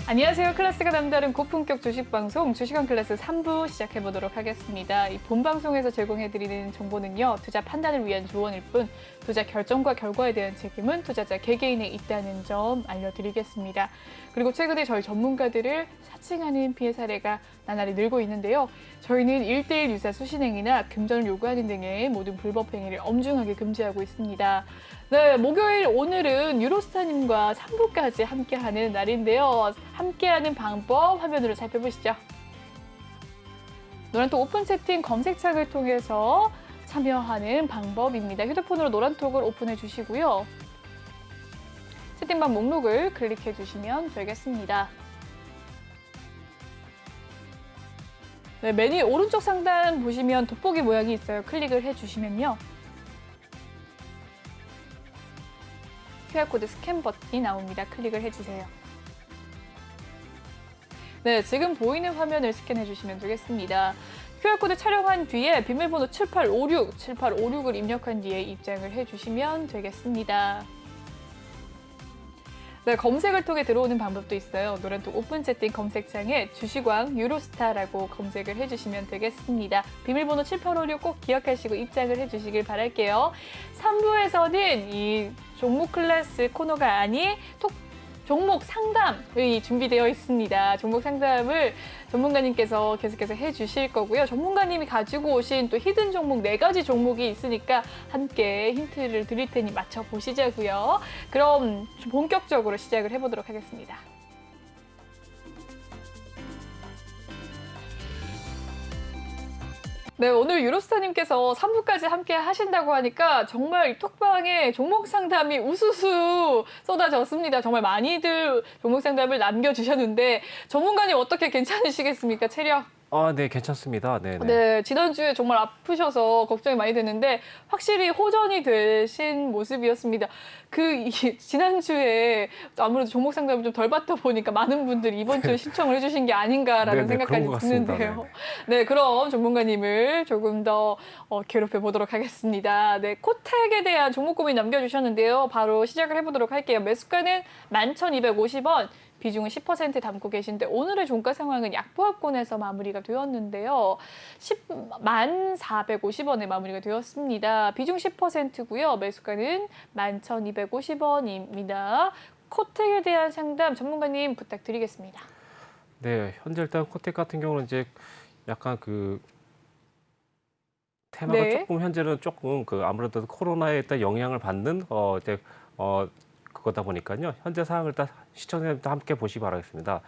안녕하세요. 클래스가 남다른 고품격 주식방송 주식왕 클래스 3부 시작해보도록 하겠습니다. 이 본방송에서 제공해드리는 정보는요. 투자 판단을 위한 조언일 뿐 투자 결정과 결과에 대한 책임은 투자자 개개인에 있다는 점 알려드리겠습니다. 그리고 최근에 저희 전문가들을 사칭하는 피해 사례가 나날이 늘고 있는데요. 저희는 1:1 유사 수신행위나 금전을 요구하는 등의 모든 불법 행위를 엄중하게 금지하고 있습니다. 네, 목요일 오늘은 유로스타님과 3부까지 함께하는 날인데요. 함께하는 방법 화면으로 살펴보시죠. 노란톡 오픈 채팅 검색창을 통해서 참여하는 방법입니다. 휴대폰으로 노란톡을 오픈해 주시고요. 채팅방 목록을 클릭해 주시면 되겠습니다. 네, 메뉴 오른쪽 상단 보시면 돋보기 모양이 있어요. 클릭을 해주시면요. QR코드 스캔 버튼이 나옵니다. 클릭을 해주세요. 네, 지금 보이는 화면을 스캔해 주시면 되겠습니다. QR코드 촬영한 뒤에 비밀번호 7856을 입력한 뒤에 입장을 해주시면 되겠습니다. 네, 검색을 통해 들어오는 방법도 있어요. 노란톡 오픈 채팅 검색창에 주식왕 유로스타라고 검색을 해주시면 되겠습니다. 비밀번호 7856 꼭 기억하시고 입장을 해주시길 바랄게요. 3부에서는 이 종목 클래스 코너가 아닌 종목 상담이 준비되어 있습니다. 종목 상담을 전문가님께서 계속해서 해주실 거고요. 전문가님이 가지고 오신 또 히든 종목 4가지 종목이 있으니까 함께 힌트를 드릴 테니 맞춰보시자고요. 그럼 본격적으로 시작을 해보도록 하겠습니다. 네, 오늘 유로스타님께서 3부까지 함께 하신다고 하니까 정말 이 톡방에 종목 상담이 우수수 쏟아졌습니다. 정말 많이들 종목 상담을 남겨주셨는데 전문가님 어떻게 괜찮으시겠습니까? 체력? 네, 괜찮습니다. 네네. 네, 지난주에 정말 아프셔서 걱정이 많이 됐는데 확실히 호전이 되신 모습이었습니다. 지난주에 아무래도 종목 상담을 좀 덜 받다 보니까 많은 분들이 이번 주에 신청을 해주신 게 아닌가라는 생각까지 드는데요. 네, 그럼 전문가님을 조금 더 괴롭혀 보도록 하겠습니다. 네, 코텍에 대한 종목 고민 남겨주셨는데요. 바로 시작을 해보도록 할게요. 매수가는 11,250원. 비중은 10% 담고 계신데 오늘의 종가 상황은 약보합권에서 마무리가 되었는데요. 10,450원에 마무리가 되었습니다. 비중 10%고요. 매수가는 11,250원입니다. 코텍에 대한 상담 전문가님 부탁드리겠습니다. 네, 현재 일단 코텍 같은 경우는 이제 약간 테마가 네. 현재는 조금 아무래도 코로나에 일단 영향을 받는 그거다 보니까요. 현재 상황을 일단 시청자님도 함께 보시기 바라겠습니다.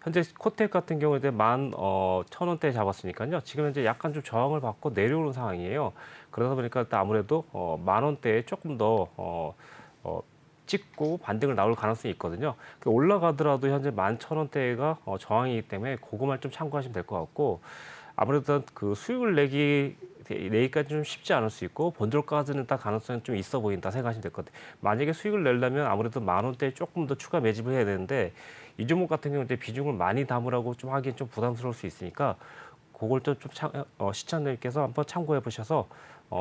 현재 코텍 같은 경우에 11,000원대 잡았으니까요. 지금 현재 약간 좀 저항을 받고 내려오는 상황이에요. 그러다 보니까 일단 아무래도 10,000원대에 조금 더 찍고 반등을 나올 가능성이 있거든요. 올라가더라도 현재 11,000원대가 저항이기 때문에 그것만 좀 참고하시면 될 것 같고, 아무래도 수익을 내기까지 좀 쉽지 않을 수 있고 본전까지는 딱 가능성이 좀 있어 보인다 생각하시면 될 것 같아요. 만약에 수익을 내려면 아무래도 10,000원대에 조금 더 추가 매집을 해야 되는데 이 종목 같은 경우는 이제 비중을 많이 담으라고 좀 하기엔 좀 부담스러울 수 있으니까 그걸 좀 시청자님께서 한번 참고해 보셔서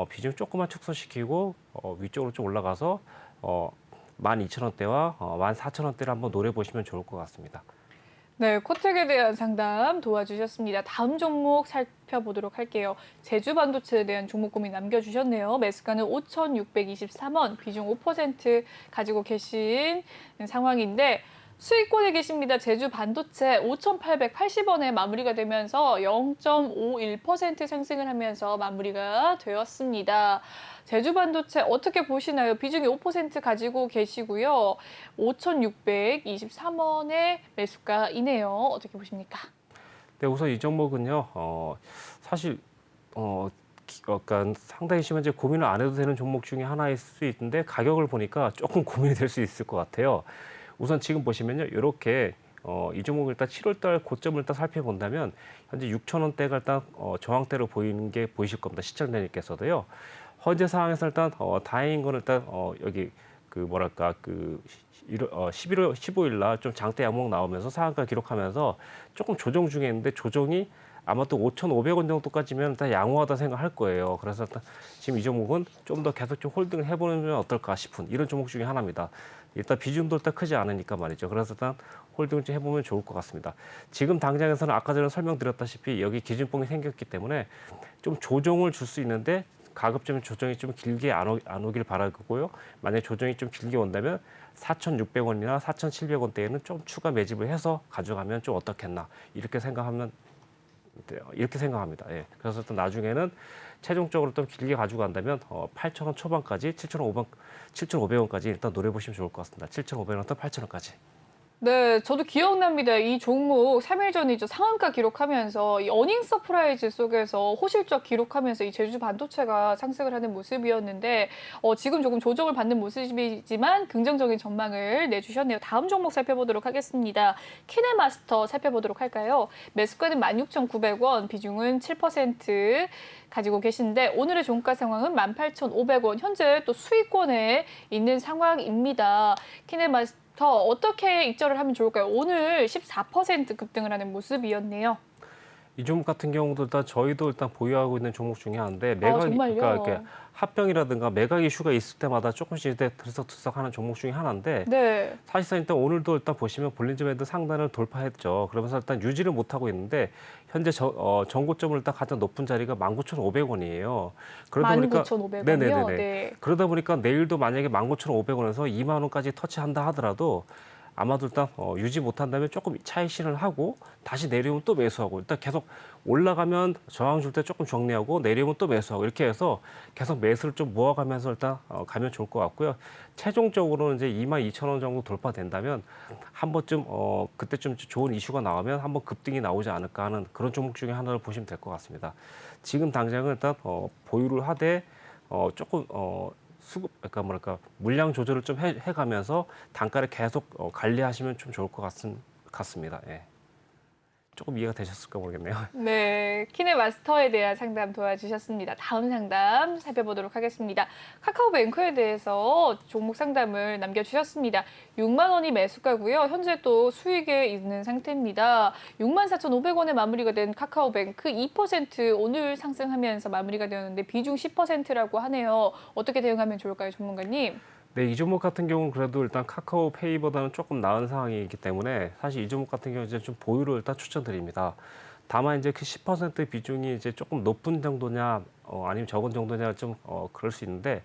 비중 조금만 축소시키고 위쪽으로 좀 올라가서 12,000원대와 14,000원대를 한번 노려보시면 좋을 것 같습니다. 네, 코텍에 대한 상담 도와주셨습니다. 다음 종목 살펴보도록 할게요. 제주반도체에 대한 종목 고민 남겨주셨네요. 매수가는 5,623원, 비중 5% 가지고 계신 상황인데 수익권에 계십니다. 제주반도체 5,880원에 마무리가 되면서 0.51% 상승을 하면서 마무리가 되었습니다. 제주반도체 어떻게 보시나요? 비중이 5% 가지고 계시고요. 5,623원의 매수가이네요. 어떻게 보십니까? 네, 우선 이 종목은요. 사실 약간 상당히 심한 고민을 안 해도 되는 종목 중에 하나일 수 있는데 가격을 보니까 조금 고민이 될 수 있을 것 같아요. 우선 지금 보시면요, 이렇게 이 종목을 일단 7월달 고점을 일단 살펴본다면 현재 6,000원대가 일단 저항대로 보이실 겁니다. 시청자님께서도요. 현재 상황에서 일단 다행인 건 일단 여기 11월 15일 날 좀 장대 양봉 나오면서 상한가 기록하면서 조금 조정 중에 있는데 조정이 아마 또 5,500원 정도까지면 일단 양호하다 생각할 거예요. 그래서 일단 지금 이 종목은 좀 더 계속 좀 홀딩을 해보면 어떨까 싶은 이런 종목 중에 하나입니다. 일단 비중도 일단 크지 않으니까 말이죠. 그래서 일단 홀딩을 좀 해보면 좋을 것 같습니다. 지금 당장에서는 아까 전에 설명드렸다시피 여기 기준봉이 생겼기 때문에 좀 조정을 줄 수 있는데 가급적이면 조정이 좀 길게 안 오길 바라고요. 만약에 조정이 좀 길게 온다면 4,600원이나 4,700원대에는 좀 추가 매집을 해서 가져가면 좀 어떻겠나 이렇게 생각하면 이렇게 생각합니다. 예. 그래서 또 나중에는 최종적으로 좀 길게 가지고 간다면 8,000원 초반까지 7,500원까지 일단 노려보시면 좋을 것 같습니다. 7,500원부터 8,000원까지. 네, 저도 기억납니다. 이 종목 3일 전이죠. 상한가 기록하면서 이 어닝 서프라이즈 속에서 호실적 기록하면서 이 제주 반도체가 상승을 하는 모습이었는데 지금 조금 조정을 받는 모습이지만 긍정적인 전망을 내주셨네요. 다음 종목 살펴보도록 하겠습니다. 키네마스터 살펴보도록 할까요? 매수가는 16,900원, 비중은 7% 가지고 계신데 오늘의 종가 상황은 18,500원. 현재 또 수익권에 있는 상황입니다. 키네마스터 어떻게 입절을 하면 좋을까요? 오늘 14% 급등을 하는 모습이었네요. 이 종목 같은 경우도 일단 저희도 일단 보유하고 있는 종목 중에 하나인데 정말요? 그러니까 이렇게 합병이라든가 매각 이슈가 있을 때마다 조금씩 이제 들썩들썩하는 종목 중에 하나인데 네. 사실상 일단 오늘도 일단 보시면 볼린저 밴드 상단을 돌파했죠. 그러면서 일단 유지를 못하고 있는데 현재 전고점을 일단 가장 높은 자리가 19,500원이에요. 그러다 보니까 19,500원이요? 네네네네. 네. 그러다 보니까 내일도 만약에 19,500원에서 2만 원까지 터치한다 하더라도 아마도 일단 유지 못한다면 조금 차익 실현을 하고 다시 내려오면 또 매수하고 일단 계속 올라가면 저항 줄 때 조금 정리하고 내려오면 또 매수하고 이렇게 해서 계속 매수를 좀 모아가면서 일단 가면 좋을 것 같고요. 최종적으로는 이제 22,000원 정도 돌파된다면 한 번쯤 그때쯤 좋은 이슈가 나오면 한번 급등이 나오지 않을까 하는 그런 종목 중에 하나를 보시면 될 것 같습니다. 지금 당장은 일단 보유를 하되 조금 수급, 그러니까 뭐랄까 물량 조절을 좀 해가면서 단가를 계속 관리하시면 좀 좋을 것 같습니다. 예. 조금 이해가 되셨을까 모르겠네요. 네, 키네마스터에 대한 상담 도와주셨습니다. 다음 상담 살펴보도록 하겠습니다. 카카오뱅크에 대해서 종목 상담을 남겨주셨습니다. 6만 원이 매수가고요. 현재 또 수익에 있는 상태입니다. 64,500원에 마무리가 된 카카오뱅크 2% 오늘 상승하면서 마무리가 되었는데 비중 10%라고 하네요. 어떻게 대응하면 좋을까요, 전문가님? 네, 이 종목 같은 경우는 그래도 일단 카카오페이보다는 조금 나은 상황이기 때문에 사실 이 종목 같은 경우는 이제 좀 보유를 일단 추천드립니다. 다만 이제 그 10% 비중이 이제 조금 높은 정도냐 아니면 적은 정도냐 좀 그럴 수 있는데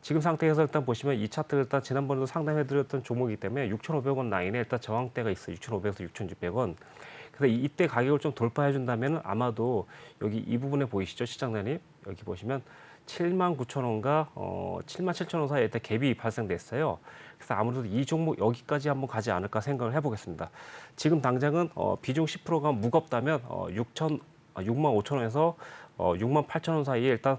지금 상태에서 일단 보시면 이 차트를 일단 지난번에도 상담해드렸던 종목이기 때문에 6,500원 라인에 일단 저항대가 있어요. 6,500에서 6,600원. 그래서 이때 가격을 좀 돌파해준다면 아마도 여기 이 부분에 보이시죠, 시장장님? 여기 보시면 79,000원과 77,000원 사이에 때 갭이 발생됐어요. 그래서 아무래도 이 종목 여기까지 한번 가지 않을까 생각을 해보겠습니다. 지금 당장은 비중 10%가 무겁다면 65,000원에서 68,000원 사이에 일단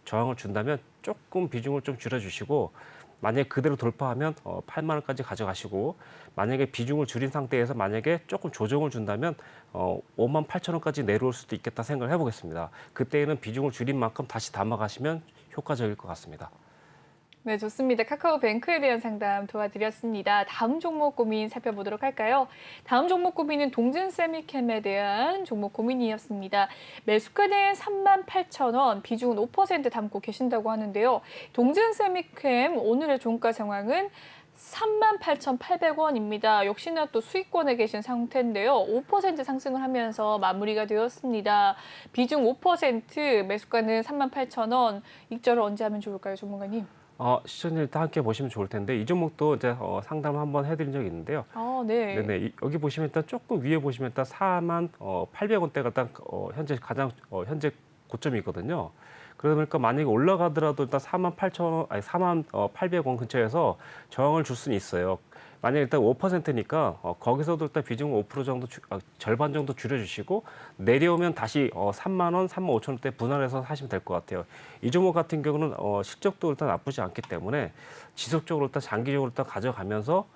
저항을 준다면 조금 비중을 좀 줄여주시고 만약에 그대로 돌파하면 8만 원까지 가져가시고 만약에 비중을 줄인 상태에서 만약에 조금 조정을 준다면 58,000원까지 내려올 수도 있겠다 생각을 해보겠습니다. 그때에는 비중을 줄인 만큼 다시 담아가시면 효과적일 것 같습니다. 네, 좋습니다. 카카오뱅크에 대한 상담 도와드렸습니다. 다음 종목 고민 살펴보도록 할까요? 다음 종목 고민은 동진세미캠에 대한 종목 고민이었습니다. 매수가는 38,000원, 비중은 5% 담고 계신다고 하는데요. 동진세미캠 오늘의 종가 상황은 38,800원입니다. 역시나 또 수익권에 계신 상태인데요. 5% 상승을 하면서 마무리가 되었습니다. 비중 5%, 매수가는 38,000원. 입절을 언제 하면 좋을까요, 전문가님? 시청자님도 함께 보시면 좋을 텐데 이 종목도 이제 상담을 한번 해드린 적이 있는데요. 네. 네네. 여기 보시면 일단 조금 위에 보시면 일단 48,000원대가 딱 현재 가장 현재 고점이거든요. 그러다 보니까 만약에 올라가더라도 일단 48,000원, 아니 48,000원 근처에서 저항을 줄 수는 있어요. 만약에 일단 5%니까 거기서도 일단 비중을 5% 정도 절반 정도 줄여주시고 내려오면 다시 3만 원, 35,000원대 분할해서 하시면 될 것 같아요. 이 종목 같은 경우는 실적도 일단 나쁘지 않기 때문에 지속적으로 일단 장기적으로 일단 가져가면서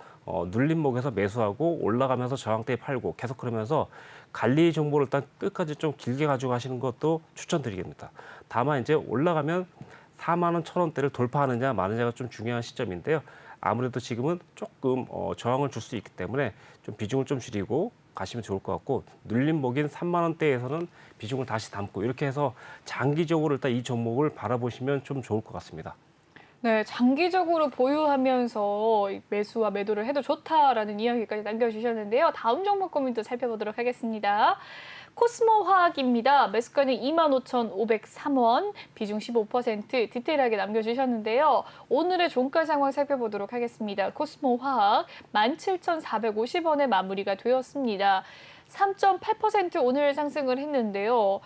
눌림목에서 매수하고 올라가면서 저항대에 팔고 계속 그러면서 관리 정보를 일단 끝까지 좀 길게 가져가시는 것도 추천드리겠습니다. 다만 이제 올라가면 4만 원, 1,000원대를 돌파하느냐 마느냐가 좀 중요한 시점인데요. 아무래도 지금은 조금 저항을 줄 수 있기 때문에 좀 비중을 좀 줄이고 가시면 좋을 것 같고 눌림목인 3만 원대에서는 비중을 다시 담고 이렇게 해서 장기적으로 일단 이 종목을 바라보시면 좀 좋을 것 같습니다. 네, 장기적으로 보유하면서 이 매수와 매도를 해도 좋다라는 이야기까지 남겨주셨는데요. 다음 종목 고민도 살펴보도록 하겠습니다. 코스모화학입니다. 매수가는 25,503원, 비중 15%, 디테일하게 남겨주셨는데요. 오늘의 종가 상황 살펴보도록 하겠습니다. 코스모화학 17,450원에 마무리가 되었습니다. 3.8% 오늘 상승을 했는데요.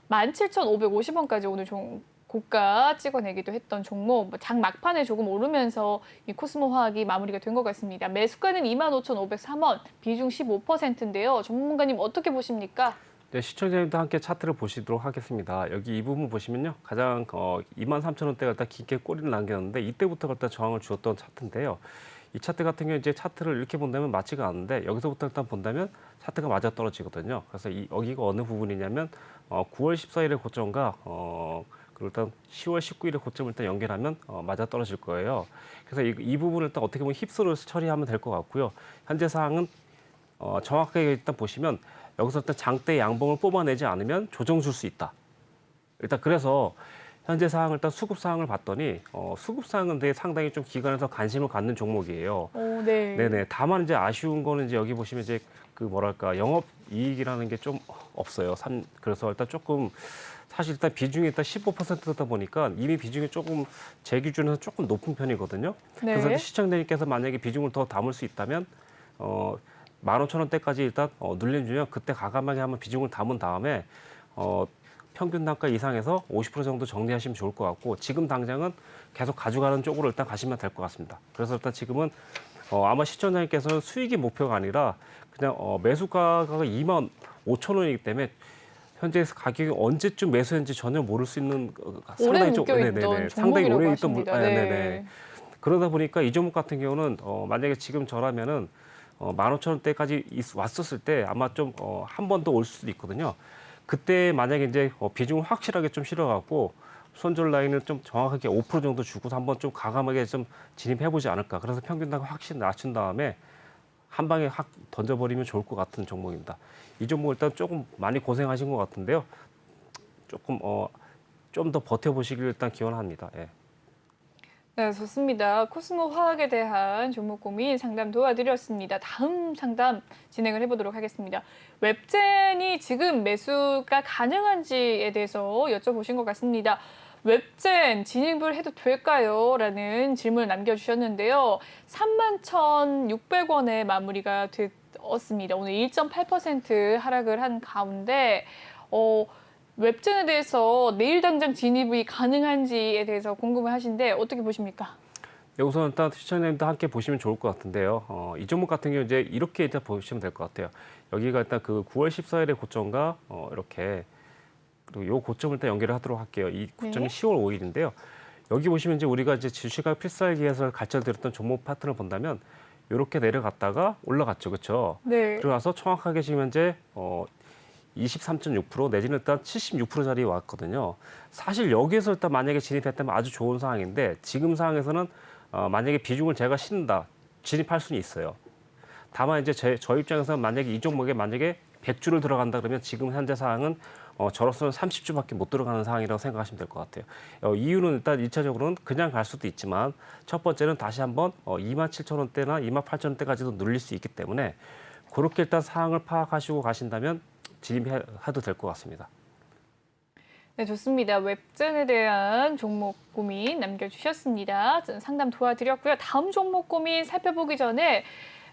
17,550원까지 오늘 고가 찍어내기도 했던 종목, 장 막판에 조금 오르면서 이 코스모화학이 마무리가 된 것 같습니다. 매수가는 25,503원, 비중 15%인데요. 전문가님 어떻게 보십니까? 네, 시청자님도 함께 차트를 보시도록 하겠습니다. 여기 이 부분 보시면요. 가장 23,000원대가 일단 깊게 꼬리를 남겼는데 이때부터 일단 저항을 주었던 차트인데요. 이 차트 같은 경우 이제 차트를 이렇게 본다면 맞지가 않는데 여기서부터 일단 본다면 차트가 맞아 떨어지거든요. 그래서 여기가 어느 부분이냐면 9월 14일의 고점과 그리고 일단 10월 19일의 고점을 일단 연결하면 맞아 떨어질 거예요. 그래서 이 부분을 일단 어떻게 보면 힙스로 처리하면 될 것 같고요. 현재 사항은 정확하게 일단 보시면 여기서 일단 장대 양봉을 뽑아내지 않으면 조정 줄 수 있다. 일단 그래서 현재 사항을 일단 수급 사항을 봤더니 수급 사항은 되게 상당히 좀 기관에서 관심을 갖는 종목이에요. 오, 네. 네네. 다만 이제 아쉬운 거는 이제 여기 보시면 이제 그 뭐랄까 영업 이익이라는 게 좀 없어요. 그래서 일단 조금 사실 일단 비중이 일단 15%다 보니까 이미 비중이 조금 제 기준에서 조금 높은 편이거든요. 네. 그래서 시청자님께서 만약에 비중을 더 담을 수 있다면 15,000원대까지 일단 눌림주면 그때 과감하게 한번 비중을 담은 다음에 평균 단가 이상에서 50% 정도 정리하시면 좋을 것 같고 지금 당장은 계속 가져가는 쪽으로 일단 가시면 될 것 같습니다. 그래서 일단 지금은 아마 시청자님께서는 수익이 목표가 아니라 그냥 매수가가 25,000원이기 때문에 현재 가격이 언제쯤 매수했는지 전혀 모를 수 있는 오래 상당히 묶여있던 상당히 오래 있던 종목이라고 하십니다. 그러다 보니까 이 종목 같은 경우는 만약에 지금 저라면은 15,000원대까지 왔었을 때 아마 좀 한 번 더 올 수도 있거든요. 그때 만약에 이제 비중을 확실하게 좀 실어갖고 손절 라인을 좀 정확하게 5% 정도 주고서 한번 좀 과감하게 좀 진입해보지 않을까. 그래서 평균 단가 확실히 낮춘 다음에 한 방에 확 던져버리면 좋을 것 같은 종목입니다. 이 종목 일단 조금 많이 고생하신 것 같은데요. 조금 좀 더 버텨보시길 일단 기원합니다. 예. 네, 좋습니다. 코스모 화학에 대한 종목 고민 상담 도와드렸습니다. 다음 상담 진행을 해보도록 하겠습니다. 웹젠이 지금 매수가 가능한지에 대해서 여쭤보신 것 같습니다. 웹젠 진입을 해도 될까요? 라는 질문을 남겨주셨는데요. 31,600원에 마무리가 되었습니다. 오늘 1.8% 하락을 한 가운데 웹젠에 대해서 내일 당장 진입이 가능한지에 대해서 궁금해하신데 어떻게 보십니까? 네, 우선 일단 시청자님도 함께 보시면 좋을 것 같은데요. 이 종목 같은 경우 이제 이렇게 일단 보시면 될 것 같아요. 여기가 일단 그 9월 14일의 고점과 이렇게 그리고 요 고점을 일단 연결을 하도록 할게요. 이 고점이 네. 10월 5일인데요. 여기 보시면 이제 우리가 이제 주식학 필살기에서 가르쳐드렸던 종목 파트를 본다면 이렇게 내려갔다가 올라갔죠, 그렇죠? 네. 그리고 나서 정확하게 지금 현재 23.6% 내지는 일단 76%짜리 왔거든요. 사실 여기에서 일단 만약에 진입했다면 아주 좋은 상황인데 지금 상황에서는 만약에 비중을 제가 신다 진입할 수는 있어요. 다만 이제 저 입장에서는 만약에 이 종목에 만약에 100주를 들어간다 그러면 지금 현재 상황은 저로서는 30주밖에 못 들어가는 상황이라고 생각하시면 될 것 같아요. 이유는 일단 1차적으로는 그냥 갈 수도 있지만 첫 번째는 다시 한번 27,000원대나 28,000원대까지도 눌릴 수 있기 때문에 그렇게 일단 상황을 파악하시고 가신다면 진입해도 될 것 같습니다. 네, 좋습니다. 웹젠에 대한 종목 고민 남겨주셨습니다. 저는 상담 도와드렸고요. 다음 종목 고민 살펴보기 전에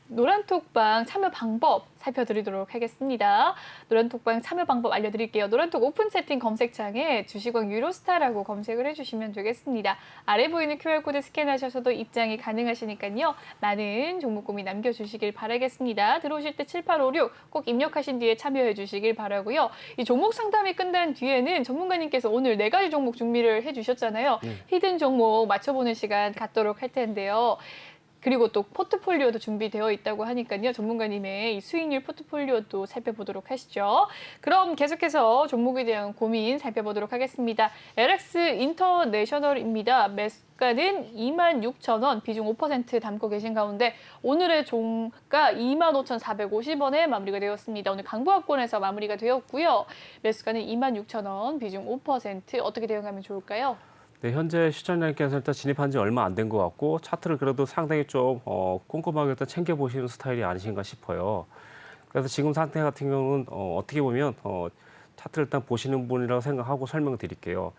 노란톡방 참여 방법 살펴드리도록 하겠습니다. 노란톡방 참여 방법 알려드릴게요. 노란톡 오픈 채팅 검색창에 주식왕 유로스타라고 검색을 해주시면 되겠습니다. 아래 보이는 QR코드 스캔하셔서도 입장이 가능하시니까요. 많은 종목 고민 남겨주시길 바라겠습니다. 들어오실 때 7856 꼭 입력하신 뒤에 참여해 주시길 바라고요. 이 종목 상담이 끝난 뒤에는 전문가님께서 오늘 4가지 종목 준비를 해주셨잖아요. 히든 종목 맞춰보는 시간 갖도록 할 텐데요. 그리고 또 포트폴리오도 준비되어 있다고 하니까요. 전문가님의 이 수익률 포트폴리오도 살펴보도록 하시죠. 그럼 계속해서 종목에 대한 고민 살펴보도록 하겠습니다. LX 인터내셔널입니다. 매수가는 26,000원, 비중 5% 담고 계신 가운데 오늘의 종가 25,450원에 마무리가 되었습니다. 오늘 강보합권에서 마무리가 되었고요. 매수가는 26,000원, 비중 5% 어떻게 대응하면 좋을까요? 네, 현재 시청자님께서 일단 진입한 지 얼마 안 된 것 같고 차트를 그래도 상당히 좀 꼼꼼하게 일단 챙겨보시는 스타일이 아니신가 싶어요. 그래서 지금 상태 같은 경우는 어떻게 보면 차트를 일단 보시는 분이라고 생각하고 설명을 드릴게요.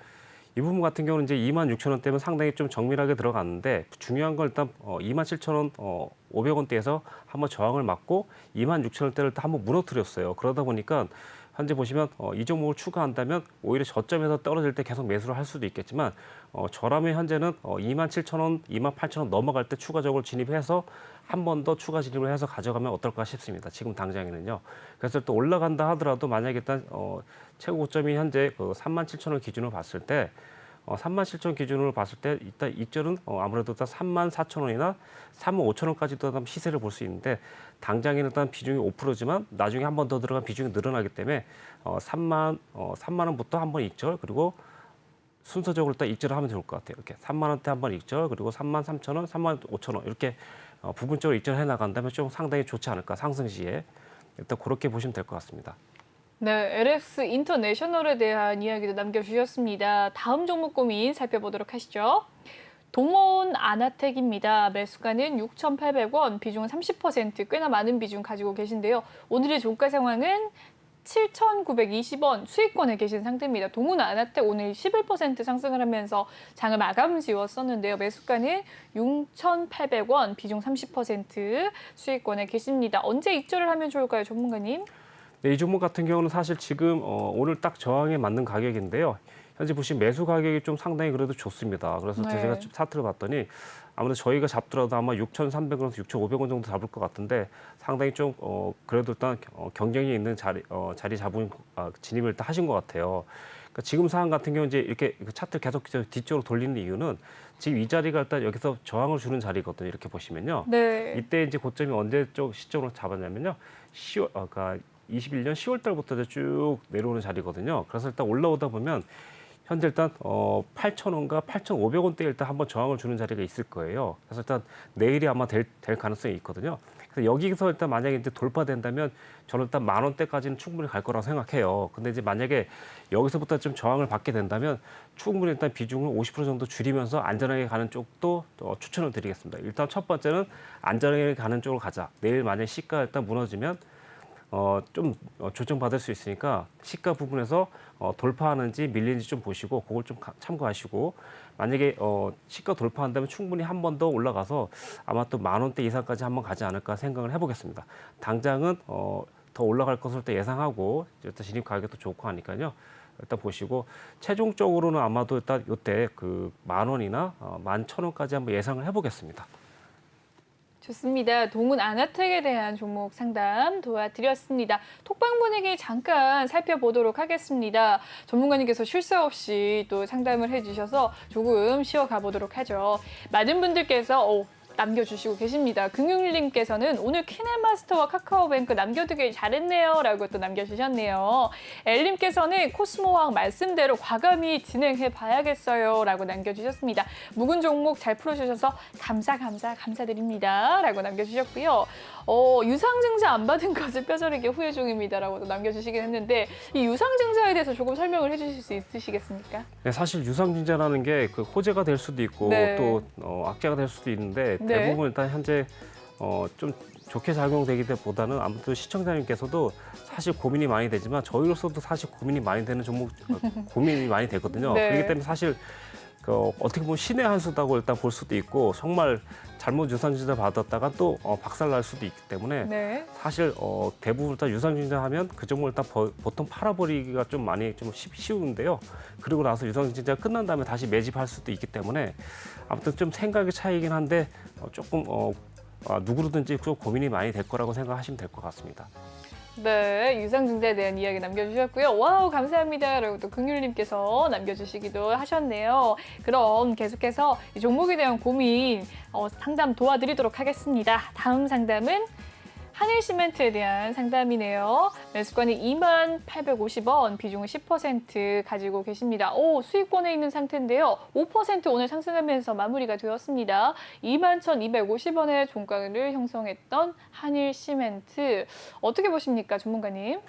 이 부분 같은 경우는 이제 26,000원대면 상당히 좀 정밀하게 들어갔는데 중요한 건 일단 27,000원 500원대에서 한번 저항을 맞고 26,000원대를 또 한번 무너뜨렸어요. 그러다 보니까 현재 보시면 이 종목을 추가한다면 오히려 저점에서 떨어질 때 계속 매수를 할 수도 있겠지만 저라면 현재는 27,000원, 28,000원 넘어갈 때 추가적으로 진입해서 한 번 더 추가 진입을 해서 가져가면 어떨까 싶습니다. 지금 당장에는요. 그래서 또 올라간다 하더라도 만약에 일단 최고 고점이 현재 37,000원 기준으로 봤을 때 37,000원 기준으로 봤을 때 일단 이절은 아무래도 일단 34,000원이나 35,000원까지도 시세를 볼 수 있는데 당장에는 일단 비중이 5%지만 나중에 한 번 더 들어간 비중이 늘어나기 때문에 3만 원부터 한 번 익절 그리고 순서적으로 일단 익절을 하면 좋을 것 같아요. 이렇게 3만 원대 한 번 익절 그리고 33,000원, 35,000원 이렇게 부분적으로 익절해 나간다면 좀 상당히 좋지 않을까 상승 시에 일단 그렇게 보시면 될 것 같습니다. 네, LX 인터내셔널에 대한 이야기도 남겨주셨습니다. 다음 종목 고민 살펴보도록 하시죠. 동원 아나텍입니다. 매수가는 6,800원, 비중은 30%, 꽤나 많은 비중 가지고 계신데요. 오늘의 종가 상황은 7,920원 수익권에 계신 상태입니다. 동원 아나텍 오늘 11% 상승을 하면서 장을 마감 지었었는데요. 매수가는 6,800원, 비중 30% 수익권에 계십니다. 언제 입주를 하면 좋을까요, 전문가님? 네, 이 종목 같은 경우는 사실 지금 오늘 딱 저항에 맞는 가격인데요. 현재 보시면 매수 가격이 좀 상당히 그래도 좋습니다. 그래서 네. 제가 차트를 봤더니 아무래도 저희가 잡더라도 아마 6,300원에서 6,500원 정도 잡을 것 같은데 상당히 좀 그래도 일단 경쟁이 있는 자리 잡은 진입을 일단 하신 것 같아요. 그러니까 지금 상황 같은 경우 이제 이렇게 차트 계속 뒤쪽으로 돌리는 이유는 지금 이 자리가 일단 여기서 저항을 주는 자리거든요. 이렇게 보시면요. 네. 이때 이제 고점이 언제적 시점으로 잡았냐면요. 10월, 그러니까 21년 10월 달부터 쭉 내려오는 자리거든요. 그래서 일단 올라오다 보면 현재 일단 8,000원과 8,500원대에 일단 한번 저항을 주는 자리가 있을 거예요. 그래서 일단 내일이 아마 될 가능성이 있거든요. 그래서 여기서 일단 만약에 이제 돌파된다면 저는 일단 10,000원대까지는 충분히 갈 거라고 생각해요. 근데 이제 만약에 여기서부터 좀 저항을 받게 된다면 충분히 일단 비중을 50% 정도 줄이면서 안전하게 가는 쪽도 추천을 드리겠습니다. 일단 첫 번째는 안전하게 가는 쪽으로 가자. 내일 만약에 시가 일단 무너지면 좀 조정받을 수 있으니까 시가 부분에서 돌파하는지 밀리는지 좀 보시고 그걸 좀 참고하시고 만약에 시가 돌파한다면 충분히 한 번 더 올라가서 아마 또 10,000원대 이상까지 한번 가지 않을까 생각을 해보겠습니다. 당장은 더 올라갈 것으로 또 예상하고 일단 진입 가격도 좋고 하니까요. 일단 보시고 최종적으로는 아마도 일단 이때 그 10,000원이나 11,000원까지 한번 예상을 해보겠습니다. 좋습니다. 동훈 아나텍에 대한 종목 상담 도와드렸습니다. 톡방 분위기 잠깐 살펴보도록 하겠습니다. 전문가님께서 쉴 새 없이 또 상담을 해주셔서 조금 쉬어가 보도록 하죠. 많은 분들께서 남겨주시고 계십니다. 금융님께서는 오늘 키네마스터와 카카오뱅크 남겨두길 잘했네요 라고 또 남겨주셨네요. 엘님께서는 코스모왕 말씀대로 과감히 진행해 봐야겠어요 라고 남겨주셨습니다. 묵은 종목 잘 풀어주셔서 감사드립니다 라고 남겨주셨고요. 유상증자 안 받은 것을 뼈저리게 후회 중입니다 라고 또 남겨주시긴 했는데 이 유상증자에 대해서 조금 설명을 해주실 수 있으시겠습니까? 네, 사실 유상증자라는 게 그 호재가 될 수도 있고 네. 또 악재가 될 수도 있는데 네. 대부분 일단 현재 좀 좋게 작용되기보다는 아무튼 시청자님께서도 사실 고민이 많이 되지만 저희로서도 사실 고민이 많이 되는 종목 고민이 많이 되거든요. 네. 그렇기 때문에 사실 어떻게 보면 신의 한 수다고 일단 볼 수도 있고 정말 잘못 유상증자 받았다가 또 박살날 수도 있기 때문에 네. 사실 대부분 일단 유상증자 하면 그 종목을 일단 보통 팔아버리기가 좀 많이 좀 쉬운데요. 그리고 나서 유상증자가 끝난 다음에 다시 매집할 수도 있기 때문에 아무튼 좀 생각의 차이긴 한데 조금 누구로든지 좀 고민이 많이 될 거라고 생각하시면 될 것 같습니다. 네, 유상증자에 대한 이야기 남겨주셨고요. 와우, 감사합니다. 라고 또 긍휼님께서 남겨주시기도 하셨네요. 그럼 계속해서 이 종목에 대한 고민 상담 도와드리도록 하겠습니다. 다음 상담은 한일시멘트에 대한 상담이네요. 매수권이 2850원, 비중은 10% 가지고 계십니다. 오, 수익권에 있는 상태인데요. 5% 오늘 상승하면서 마무리가 되었습니다. 21,250원의 종가를 형성했던 한일시멘트. 어떻게 보십니까, 전문가님?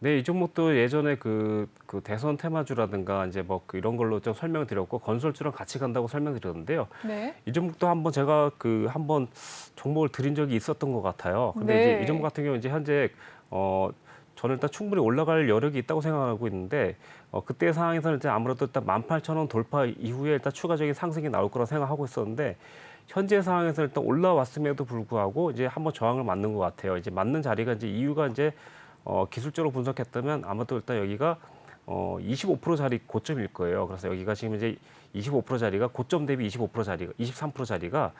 네, 이 종목도 예전에 그 대선 테마주라든가 이제 뭐 이런 걸로 좀 설명을 드렸고 건설주랑 같이 간다고 설명드렸는데요. 네. 이 종목도 한번 제가 한번 종목을 드린 적이 있었던 것 같아요. 근데 네. 이제 이 종목 같은 경우 이제 현재 저는 일단 충분히 올라갈 여력이 있다고 생각하고 있는데 그때 상황에서는 이제 아무래도 일단 18,000원 돌파 이후에 일단 추가적인 상승이 나올 거라 생각하고 있었는데 현재 상황에서 일단 올라왔음에도 불구하고 이제 한번 저항을 맞는 것 같아요. 이제 맞는 자리가 이제 이유가 이제 기술적으로 분석했다면 아마도 일단 여기가 25% 자리 고점일 거예요. 그래서 여기가 지금 이제 25% 자리가 고점 대비 25% 자리가 23% 자리가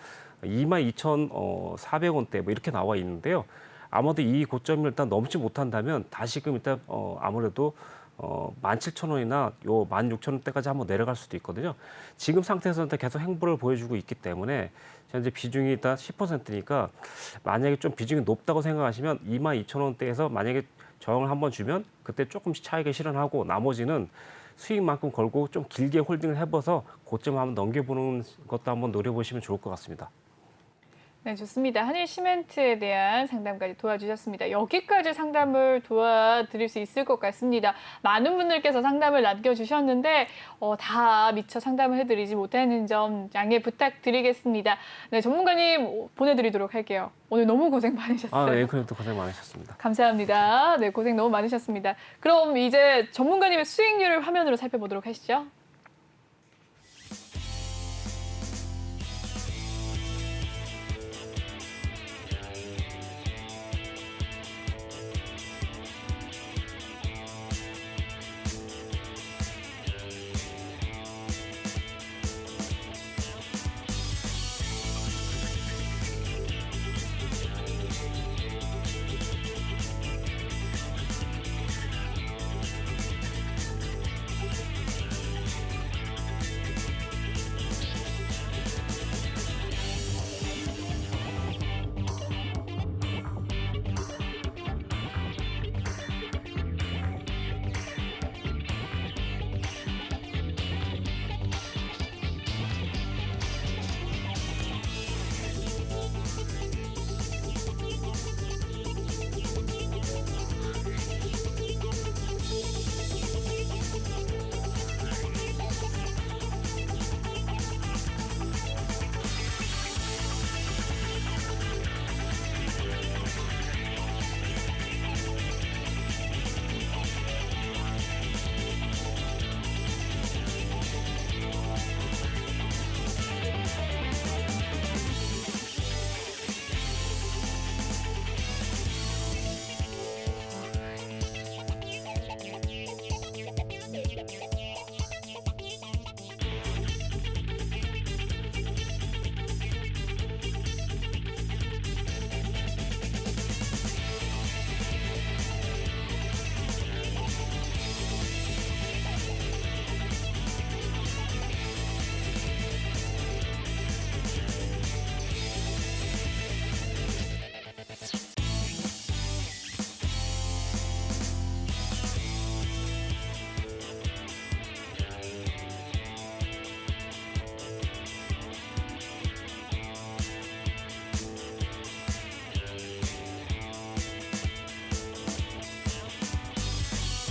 22,400원대 뭐 이렇게 나와 있는데요. 아마도 이 고점을 일단 넘지 못한다면 다시금 일단 아무래도 17,000원이나 요 16,000원대까지 한번 내려갈 수도 있거든요. 지금 상태에서는 계속 행보를 보여주고 있기 때문에 현재 비중이 일단 10%니까 만약에 좀 비중이 높다고 생각하시면 22,000원대에서 만약에 저항을 한번 주면 그때 조금씩 차익을 실현하고 나머지는 수익만큼 걸고 좀 길게 홀딩을 해봐서 고점 한번 넘겨보는 것도 한번 노려보시면 좋을 것 같습니다. 네, 좋습니다. 한일시멘트에 대한 상담까지 도와주셨습니다. 여기까지 상담을 도와드릴 수 있을 것 같습니다. 많은 분들께서 상담을 남겨주셨는데 다 미처 상담을 해드리지 못하는 점 양해 부탁드리겠습니다. 네, 전문가님 보내드리도록 할게요. 오늘 너무 고생 많으셨어요. 네, 그래도 고생 많으셨습니다. 감사합니다. 네, 고생 너무 많으셨습니다. 그럼 이제 전문가님의 수익률을 화면으로 살펴보도록 하시죠.